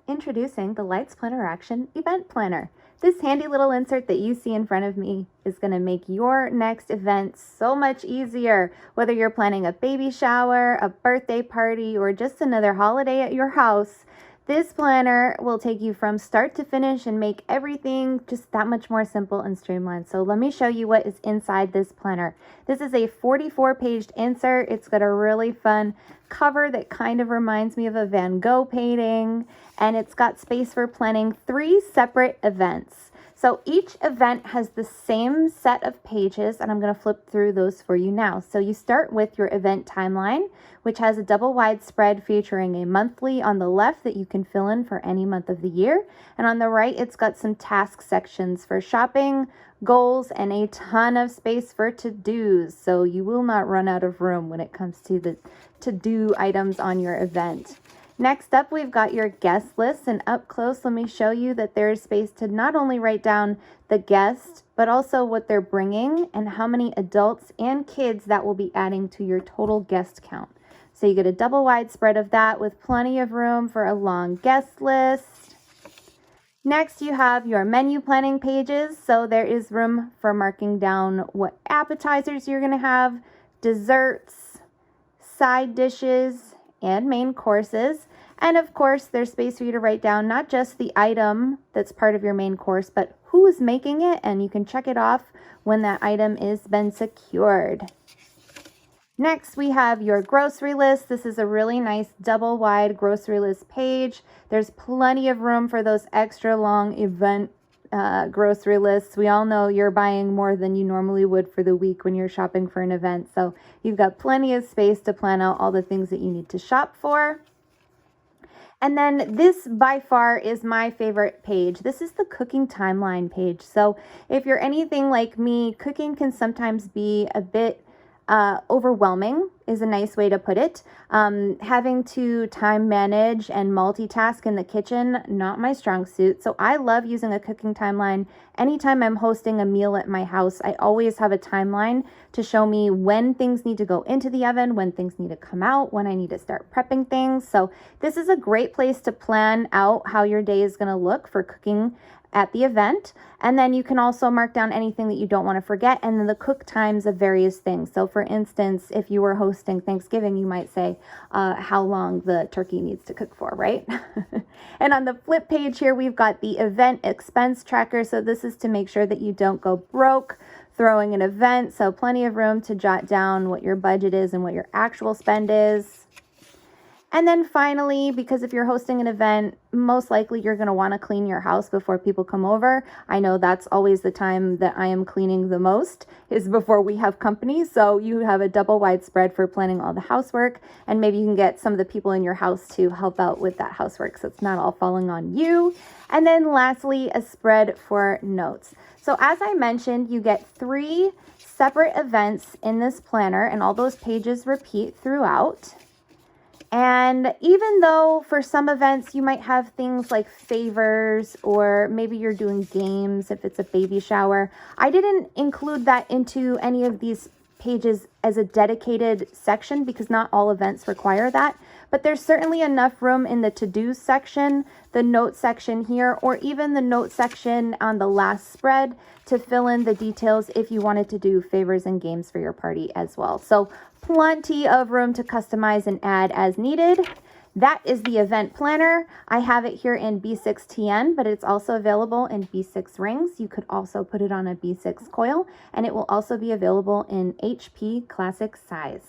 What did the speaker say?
Introducing the Lights Planner Action Event Planner. This handy little insert that you see in front of me is going to make your next event so much easier. Whether you're planning a baby shower, a birthday party, or just another holiday at your house, this planner will take you from start to finish and make everything just that much more simple and streamlined. So let me show you what is inside this planner. This is a 44-page insert. It's got a really fun cover that kind of reminds me of a Van Gogh painting, and it's got space for planning 3 separate events. So each event has the same set of pages, and I'm going to flip through those for you now. So you start with your event timeline, which has a double wide spread featuring a monthly on the left that you can fill in for any month of the year. And on the right, it's got some task sections for shopping, goals, and a ton of space for to-dos. So you will not run out of room when it comes to the to-do items on your event. Next up, we've got your guest list, and up close, let me show you that there is space to not only write down the guest, but also what they're bringing and how many adults and kids that will be adding to your total guest count. So you get a double wide spread of that with plenty of room for a long guest list. Next, you have your menu planning pages. So there is room for marking down what appetizers you're going to have, desserts, side dishes, and main courses. And of course, there's space for you to write down not just the item that's part of your main course, but who is making it, and you can check it off when that item is been secured. Next, we have your grocery list. This is a really nice double wide grocery list page. There's plenty of room for those extra long event grocery lists. We all know you're buying more than you normally would for the week when you're shopping for an event. So you've got plenty of space to plan out all the things that you need to shop for. And then this by far is my favorite page. This is the cooking timeline page. So if you're anything like me, cooking can sometimes be a bit overwhelming is a nice way to put it. Having to time manage and multitask in the kitchen, not my strong suit. So I love using a cooking timeline. Anytime I'm hosting a meal at my house, I always have a timeline to show me when things need to go into the oven, when things need to come out, when I need to start prepping things. So this is a great place to plan out how your day is going to look for cooking at the event. And then you can also mark down anything that you don't want to forget, and then the cook times of various things. So for instance, if you were hosting Thanksgiving, you might say how long the turkey needs to cook for, right? And on the flip page here, we've got the event expense tracker. So this is to make sure that you don't go broke throwing an event. So plenty of room to jot down what your budget is and what your actual spend is. And then finally, because if you're hosting an event, most likely you're going to want to clean your house before people come over. I know that's always the time that I am cleaning the most, is before we have company. So you have a double wide spread for planning all the housework, and maybe you can get some of the people in your house to help out with that housework so it's not all falling on you. And then lastly, a spread for notes. So as I mentioned, you get 3 separate events in this planner, and all those pages repeat throughout. And even though for some events you might have things like favors, or maybe you're doing games if it's a baby shower, I didn't include that into any of these pages as a dedicated section because not all events require that. But there's certainly enough room in the to-do section, the note section here, or even the note section on the last spread to fill in the details if you wanted to do favors and games for your party as well. So plenty of room to customize and add as needed. That is the event planner. I have it here in B6TN, but it's also available in B6 rings. You could also put it on a B6 coil, and it will also be available in HP Classic size.